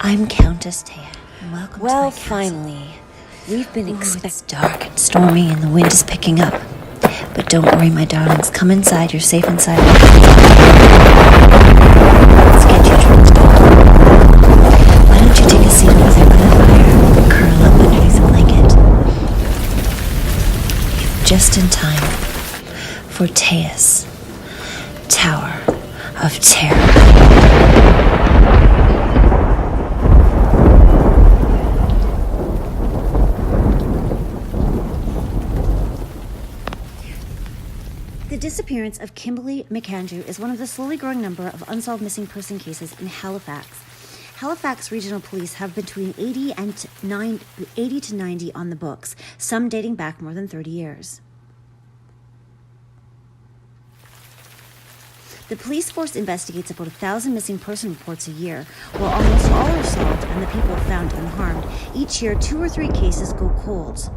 I'm Countess Taya, and welcome to my castle. Finally. We've been It's dark and stormy, and the wind is picking up. But don't worry, my darlings. Come inside. You're safe inside. Let's get you dressed up. Why don't you take a seat over there by the fire and curl up underneath a blanket? You're just in time for Taya's Tower of Terror. The disappearance of Kimberly McAndrew is one of the slowly growing number of unsolved missing person cases in Halifax. Halifax Regional Police have between 80 to 90 on the books, some dating back more than 30 years. The police force investigates about 1,000 missing person reports a year. While almost all are solved and the people found unharmed, each year 2 or 3 cases go cold.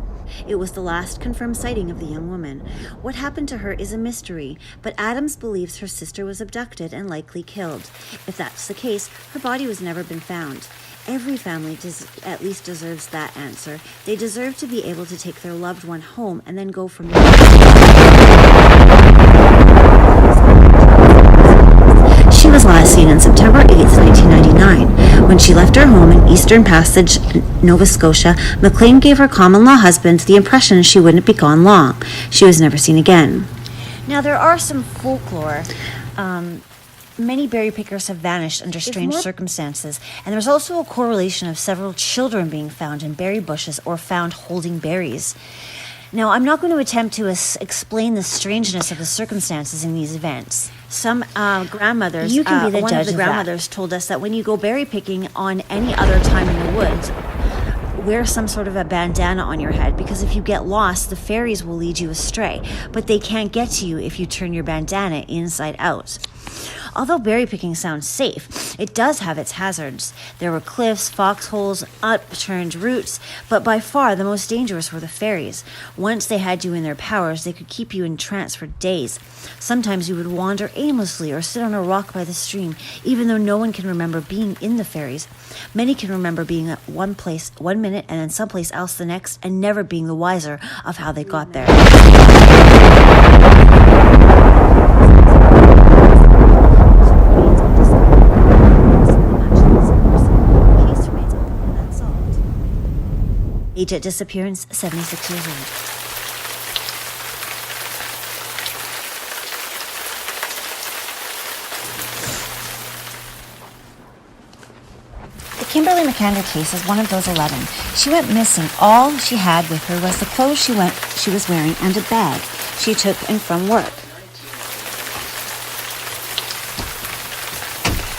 It was the last confirmed sighting of the young woman. What happened to her is a mystery, but Adams believes her sister was abducted and likely killed. If that's the case, her body was never been found. Every family at least deserves that answer. They deserve to be able to take their loved one home and then go from there. She was last seen on September 8, 1999. When she left her home in Eastern Passage, Nova Scotia, McLean gave her common-law husband the impression she wouldn't be gone long. She was never seen again. Now, there are some folklore. Many berry pickers have vanished under strange circumstances, and there's also a correlation of several children being found in berry bushes or found holding berries. Now, I'm not going to attempt to explain the strangeness of the circumstances in these events. Some grandmothers, You can be the one judge of the of grandmothers told us that when you go berry picking on any other time in the woods, wear some sort of a bandana on your head, because if you get lost, the fairies will lead you astray, but they can't get to you if you turn your bandana inside out. Although berry picking sounds safe, it does have its hazards. There were cliffs, foxholes, upturned roots, but by far the most dangerous were the fairies. Once they had you in their powers, they could keep you in trance for days. Sometimes you would wander aimlessly or sit on a rock by the stream, even though no one can remember being in the fairies. Many can remember being at one place 1 minute and then someplace else the next, and never being the wiser of how they got there. Age at disappearance, 76 years old. The Kimberly McAndrew case is one of those 11. She went missing. All she had with her was the clothes she was wearing and a bag she took in from work.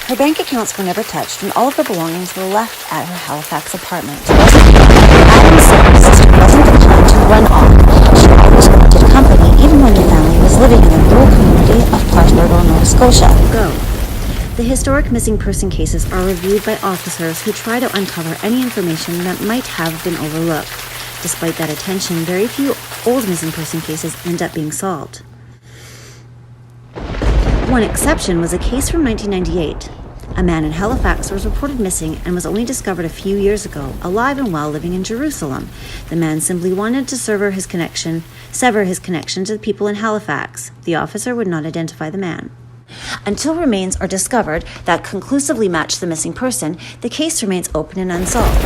Her bank accounts were never touched, and all of her belongings were left at her Halifax apartment. Adams said her sister wasn't the kind to run off. She always wanted company, even when the family was living in the rural community of Parsbergo, Nova Scotia. The historic missing person cases are reviewed by officers who try to uncover any information that might have been overlooked. Despite that attention, very few old missing person cases end up being solved. One exception was a case from 1998. A man in Halifax was reported missing and was only discovered a few years ago, alive and well, living in Jerusalem. The man simply wanted to sever his connection to the people in Halifax. The officer would not identify the man. Until remains are discovered that conclusively match the missing person, the case remains open and unsolved.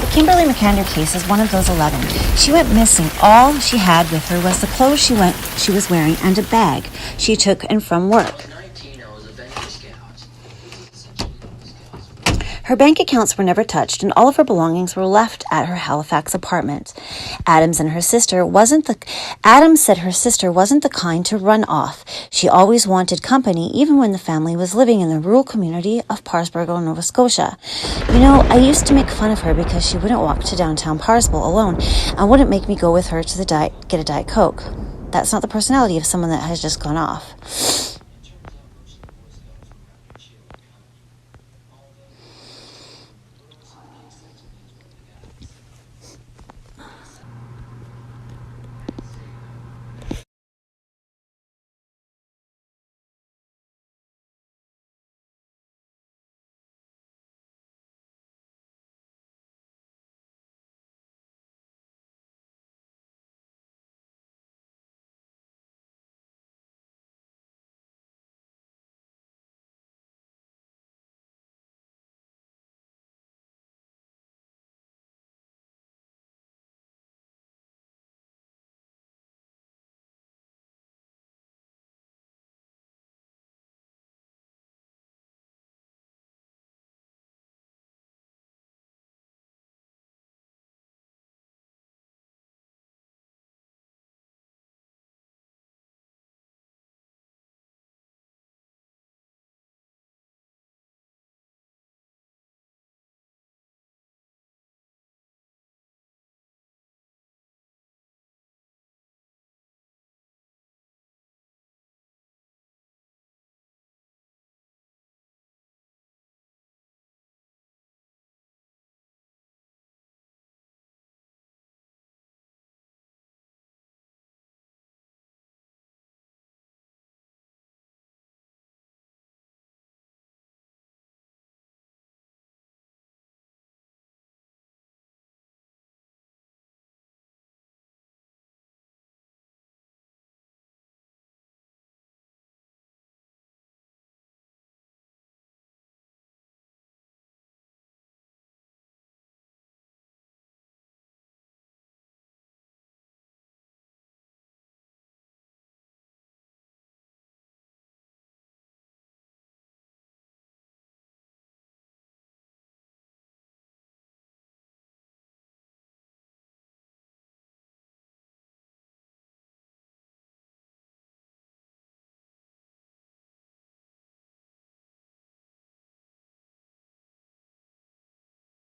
The Kimberly McAndrew case is one of those 11. She went missing. All she had with her was the clothes she was wearing and a bag she took in from work. Her bank accounts were never touched, and all of her belongings were left at her Halifax apartment. Adams said her sister wasn't the kind to run off. She always wanted company, even when the family was living in the rural community of Parsbergo, Nova Scotia. You know, I used to make fun of her because she wouldn't walk to downtown Parsbergo alone and wouldn't make me go with her to get a Diet Coke. That's not the personality of someone that has just gone off.